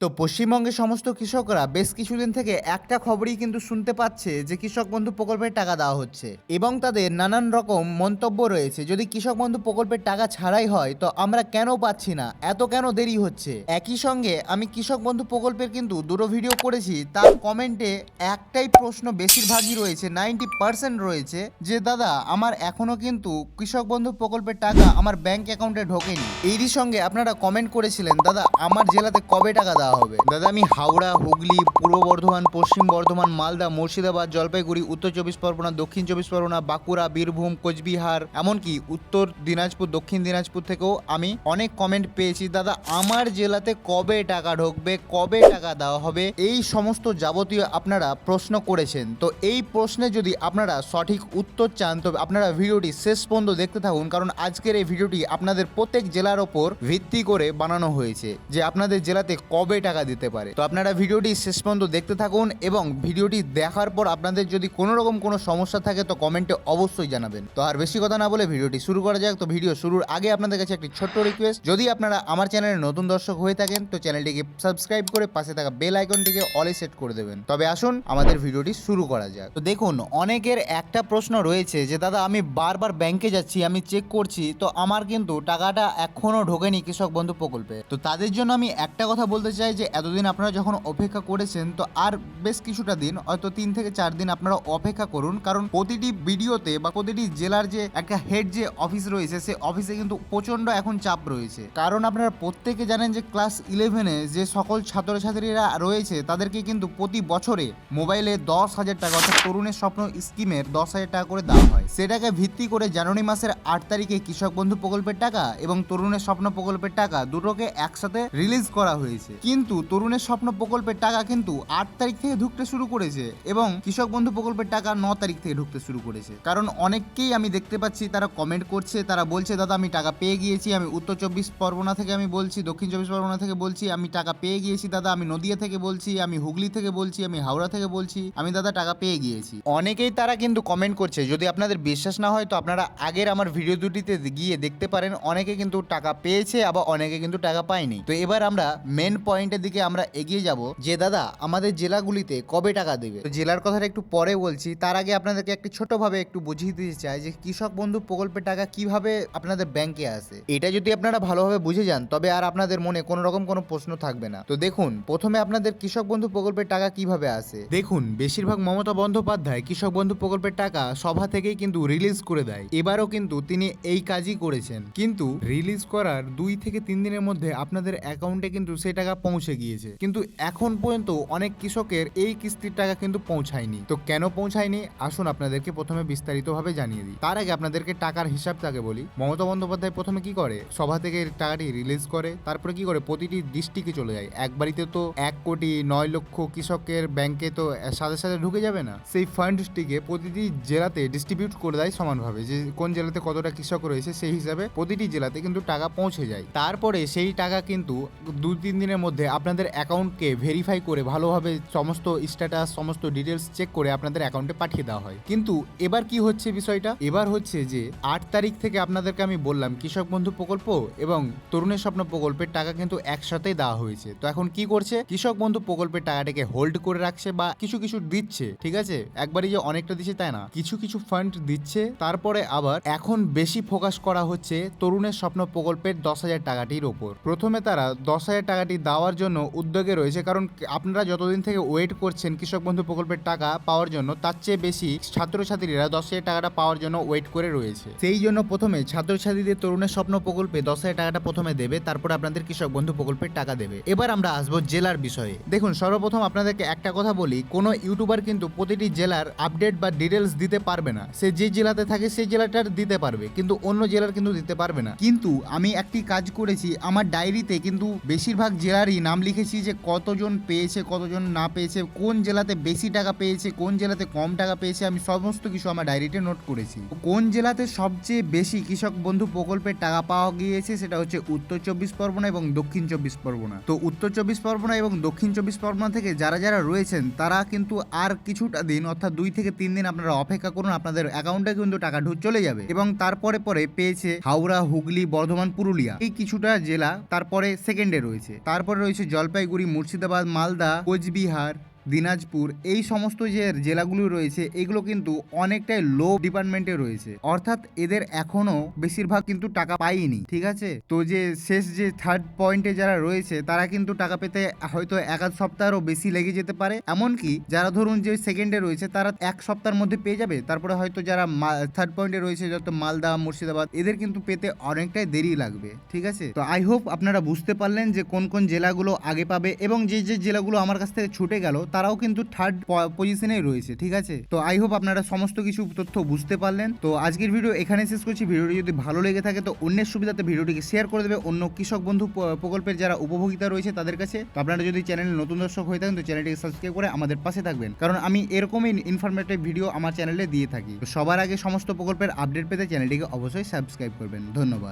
তো পশ্চিমবঙ্গের সমস্ত কৃষকরা বেশ কিছুদিন থেকে একটা খবরই কিন্তু শুনতে পাচ্ছে যে কৃষক বন্ধু প্রকল্পের টাকা দেওয়া হচ্ছে এবং তাদের নানান রকম মন্তব্য রয়েছে। যদি কৃষক বন্ধু প্রকল্পের টাকা ছাড়াই হয় তো আমরা কেন পাচ্ছি না, এত কেন দেরি হচ্ছে। একই সঙ্গে আমি কৃষক বন্ধু প্রকল্পের কিন্তু দুটো ভিডিও করেছি, তার কমেন্টে একটাই প্রশ্ন বেশিরভাগই রয়েছে, 90% রয়েছে, যে দাদা আমার এখনো কিন্তু কৃষক বন্ধু প্রকল্পের টাকা আমার ব্যাংক অ্যাকাউন্টে ঢোকেনি। এরই সঙ্গে আপনারা কমেন্ট করেছিলেন দাদা আমার জেলাতে কবে টাকা দেওয়া হবে। দাদা আমি হাওড়া, হুগলি, পূর্ব বর্ধমান, পশ্চিম বর্ধমান, মালদা, মুর্শিদাবাদ, জলপাইগুড়ি, উত্তর চব্বিশ পরগনা, দক্ষিণ চব্বিশ পরগনা, বাঁকুড়া, বীরভূম, কোচবিহার, এমনকি উত্তর দিনাজপুর, দক্ষিণ দিনাজপুর থেকেও আমি অনেক কমেন্ট পেয়েছি, দাদা আমার জেলাতে কবে টাকা ঢুকবে, কবে টাকা দেওয়া হবে, এই সমস্ত যাবতীয় আপনারা প্রশ্ন করেছেন। তো এই প্রশ্নে যদি আপনারা সঠিক উত্তর চান তবে আপনারা ভিডিওটি শেষ পর্যন্ত দেখতে থাকুন, কারণ আজকের এই ভিডিওটি আপনাদের প্রত্যেক জেলার ওপর ভিত্তি করে বানানো হয়েছে যে আপনাদের জেলাতে কবে টাকা দিতে পারে। তো আপনারা ভিডিওটি শেষ পর্যন্ত দেখতে থাকুন এবং ভিডিওটি দেখার পর আপনাদের যদি কোনো রকম কোনো সমস্যা থাকে তো কমেন্টে অবশ্যই জানাবেন। তো আর বেশি কথা না বলে ভিডিওটি শুরু করা যাক। তো ভিডিও শুরুর আগে আপনাদের কাছে একটি ছোট্ট রিকোয়েস্ট, যদি আপনারা আমার চ্যানেলে নতুন দর্শক হয়ে থাকেন তো চ্যানেলটিকে সাবস্ক্রাইব করে পাশে থাকা বেল আইকনটিকে অলে সেট করে দেবেন। তবে আসুন আমাদের ভিডিওটি শুরু করা যাক। তো দেখুন, অনেকের একটা প্রশ্ন রয়েছে যে দাদা আমি বারবার ব্যাংকে যাচ্ছি, আমি চেক করছি তো আমার কিন্তু টাকাটা এখনো ঢোকেনি কৃষক বন্ধু প্রকল্পে। তো তাদের জন্য আমি একটা কথা বলতে চাই যে এতদিন আপনারা যখন অপেক্ষা করেছেন তো আর বেশ কিছুটা দিন, হয়তো 3 থেকে 4 দিন আপনারা অপেক্ষা করুন, কারণ প্রতিটি ভিডিওতে বা প্রতিটি জেলার যে একটা হেড যে অফিস রয়েছে সে অফিসে কিন্তু প্রচন্ড এখন চাপ রয়েছে। কারণ আপনারা প্রত্যেকে জানেন যে ক্লাস 11-এ যে সকল ছাত্রছাত্রীরা রয়েছে তাদেরকে কিন্তু প্রতি বছরে মোবাইলে 10,000 টাকা অর্থাৎ তরুণের স্বপ্ন স্কিমের 10,000 টাকা করে দেওয়া হয়। সেটাকে ভিত্তি করে জানুয়ারি মাসের 8 তারিখে কৃষক বন্ধু প্রকল্পের টাকা এবং তরুণের স্বপ্ন প্রকল্পের টাকা দুটোকে একসাথে রিলিজ করা হয়েছে। কিন্তু তরুণের স্বপ্ন প্রকল্পের টাকা কিন্তু 8 তারিখ থেকে ঢুকতে শুরু করেছে এবং কৃষক বন্ধু প্রকল্পের টাকা 9 তারিখ থেকে ঢুকতে শুরু করেছে। কারণ অনেককেই আমি দেখতে পাচ্ছি তারা কমেন্ট করছে, তারা বলছে দাদা আমি টাকা পেয়ে গিয়েছি, আমি উত্তর চব্বিশ পরগনা থেকে আমি বলছি, দক্ষিণ চব্বিশ পরগনা থেকে বলছি আমি টাকা পেয়ে গিয়েছি দাদা, আমি নদিয়া থেকে বলছি, আমি হুগলি থেকে বলছি, আমি হাওড়া থেকে বলছি আমি দাদা টাকা পেয়ে গিয়েছি। অনেকেই তারা কিন্তু কমেন্ট করছে, যদি আপনাদের বিশ্বাস না হয় তো আপনারা আগের আমার ভিডিও দুটিতে গিয়ে দেখতে পারেন, অনেকে কিন্তু টাকা পেয়েছে আবার অনেকে কিন্তু টাকা পায়নি। তো এবার আমরা মেন পয়েন্টের দিকে আমরা এগিয়ে যাব যে দাদা আমাদের জেলাগুলিতে কবে টাকা দেবে। তো জেলার কথাটা একটু পরে বলছি, তার আগে আপনাদেরকে একটু ছোটভাবে একটু বুঝিয়ে দিতে চাই যে কৃষক বন্ধু প্রকল্পের টাকা কিভাবে আপনাদের ব্যাংকে আসে। এটা যদি আপনারা ভালোভাবে বুঝে যান তবে আর আপনাদের মনে কোনো রকম কোনো প্রশ্ন থাকবে না। তো দেখুন, প্রথমে আপনাদের কৃষক বন্ধু প্রকল্পের টাকা কিভাবে আসে। দেখুন, বেশিরভাগ মমতা বন্দ্যোপাধ্যায় কৃষক বন্ধু প্রকল্পের টাকা সভা থেকেই কিন্তু রিলিজ করে দেয়। এবারও কিন্তু তিনি এই কাজই করেছেন, কিন্তু রিলিজ করার 2 থেকে 3 দিনের মধ্যে আপনাদের অ্যাকাউন্টে কিন্তু সেই টাকা পৌঁছে গিয়েছে, কিন্তু এখন পর্যন্ত অনেক কৃষকের এই কিস্তির টাকা কিন্তু পৌঁছায়নি। তো কেন পৌঁছায়নি আসুন আপনাদেরকে প্রথমে বিস্তারিতভাবে জানিয়ে দিই। তার আগে আপনাদেরকে টাকার হিসাবটাকে বলি। মমতা বন্দ্যোপাধ্যায় প্রথমে কি করে, সভা থেকে টাকাটি রিলিজ করে, তারপরে কি করে প্রতিটি ডিস্ট্রিক্টে চলে যায়। একবারিতে তো 1,09,00,000 কৃষকের ব্যাংকে তো সাথে সাথে ঢুকে যাবে না, সেই ফান্ডটিকে প্রতিটি জেলাতে ডিস্ট্রিবিউট করে দেয় সমানভাবে, যে কোন জেলাতে কতটা কৃষক রয়েছে সেই হিসাবে প্রতিটি জেলাতে কিন্তু টাকা পৌঁছে যায়। তারপরে সেই টাকা কিন্তু 2-3 দিনের মধ্যে আপনাদের অ্যাকাউন্টকে ভেরিফাই করে ভালোভাবে সমস্ত স্ট্যাটাস সমস্ত ডিটেলস চেক করে আপনাদের অ্যাকাউন্টে পাঠিয়ে দেওয়া হয়। কিন্তু এবার কি হচ্ছে বিষয়টা, এবার হচ্ছে যে 8 তারিখ থেকে আপনাদেরকে আমি বললাম কৃষক বন্ধু প্রকল্প এবং তরুণের স্বপ্ন প্রকল্পের টাকা কিন্তু একসাথেই দেওয়া হয়েছে। তো এখন কি করছে, কৃষক বন্ধু প্রকল্পের টাকাটাকে হোল্ড করে রাখছে বা কিছু কিছু দিচ্ছে, ঠিক আছে, একবারই যে অনেকটা দিচ্ছে তাই না, কিছু কিছু ফান্ড দিচ্ছে। তারপরে আবার এখন বেশি ফোকাস করা হচ্ছে তরুণের স্বপ্ন প্রকল্পের 10,000 টাকাটির ওপর। প্রথমে তারা 10,000 টাকাটি দেওয়ার জন্য উদ্যোগে রয়েছে, কারণ আপনারা যতদিন থেকে ওয়েট করছেন কৃষক বন্ধু প্রকল্পের টাকা পাওয়ার জন্য তার চেয়ে বেশি ছাত্রছাত্রীরা 10,000 টাকাটা পাওয়ার জন্য ওয়েট করে রয়েছে। সেই জন্য প্রথমে ছাত্রছাত্রীদের তরুণের স্বপ্ন প্রকল্পে 10,000 টাকাটা প্রথমে দেবে, তারপর আপনাদের কৃষক বন্ধু প্রকল্পের টাকা দেবে। এবার আমরা আসবো জেলার বিষয়ে। দেখুন, সর্বপ্রথম আপনাদেরকে একটা কথা বলি, কোনো ইউটিউবার কিন্তু প্রতিটি জেলার আপডেট বা ডিটেলস দিতে পারবে না। সে যে জেলাতে থাকে সেই জেলাটার দিতে পারবে, কিন্তু অন্য জেলার কিন্তু দিতে পারবে না। কিন্তু আমি একটি কাজ করেছি, আমার ডায়েরিতে কিন্তু বেশিরভাগ জেলারই নাম লিখেছি যে কতজন পেয়েছে কতজন না পেয়েছে, কোন জেলাতে বেশি টাকা পেয়েছে কোন জেলাতে কম টাকা পেয়েছে, আমি সমস্ত কিছু আমার ডায়েরিতে নোট করেছি। কোন জেলাতে সবচেয়ে বেশি কৃষক বন্ধু প্রকল্পের টাকা পাওয়া গিয়েছে সেটা হচ্ছে উত্তর চব্বিশ পরগনা এবং দক্ষিণ চব্বিশ পরগনা। তো উত্তর চব্বিশ পরগনা এবং দক্ষিণ চব্বিশ পরগনা থেকে যারা যারা রয়েছেন তারা কিন্তু আর কিছুটা দিন অর্থাৎ 2 থেকে 3 দিন আপনারা অপেক্ষা করুন, আপনাদের অ্যাকাউন্টে কিন্তু টাকা চলে যাবে। এবং তারপরে পরে পেয়েছে হাওড়া, হুগলি, বর্ধমান, পুরুলিয়া, এই কিছুটা জেলা তারপরে সেকেন্ডে রয়েছে। তারপরে রয়েছে রয়েছে জলপাইগুড়ি, মুর্শিদাবাদ, মালদা, কোচবিহার, দিনাজপুর, এই সমস্ত যে জেলাগুলো রয়েছে এগুলো কিন্তু অনেকটাই লো ডিপার্টমেন্টে রয়েছে, অর্থাৎ এদের এখনো বেশিরভাগ কিন্তু টাকা পায়নি। ঠিক আছে, তো যে শেষ যে থার্ড পয়েন্টে যারা রয়েছে তারা কিন্তু টাকা পেতে হয়তো এক আধ সপ্তাহেরও বেশি লেগে যেতে পারে, এমনকি যারা ধরুন যে সেকেন্ডে রয়েছে তারা এক সপ্তাহের মধ্যে পেয়ে যাবে। তারপরে হয়তো যারা থার্ড পয়েন্টে রয়েছে যত মালদা, মুর্শিদাবাদ, এদের কিন্তু পেতে অনেকটাই দেরি লাগবে। ঠিক আছে, তো আই হোপ আপনারা বুঝতে পারলেন যে কোন কোন জেলাগুলো আগে পাবে, এবং যে যে জেলাগুলো আমার কাছ থেকে ছুটে গেল তারাও কিন্তু থার্ড পজিশনেই রয়েছে। ঠিক আছে, তো আই হোপ আপনারা সমস্ত কিছু তথ্য বুঝতে পারলেন। তো আজকের ভিডিও এখানে শেষ করছি। ভিডিওটি যদি ভালো লেগে থাকে তো অন্যের সুবিধাতে ভিডিওটিকে শেয়ার করে দেবে অন্য কৃষক বন্ধু প্রকল্পের যারা উপভোক্তা রয়েছে তাদের কাছে। তো আপনারা যদি চ্যানেলে নতুন দর্শক হয়ে থাকেন তো চ্যানেলটিকে সাবস্ক্রাইব করে আমাদের পাশে থাকবেন, কারণ আমি এরকমই ইনফরমেটিভ ভিডিও আমার চ্যানেলে দিয়ে থাকি। তো সবার আগে সমস্ত প্রকল্পের আপডেট পেতে চ্যানেলটিকে অবশ্যই সাবস্ক্রাইব করবেন। ধন্যবাদ।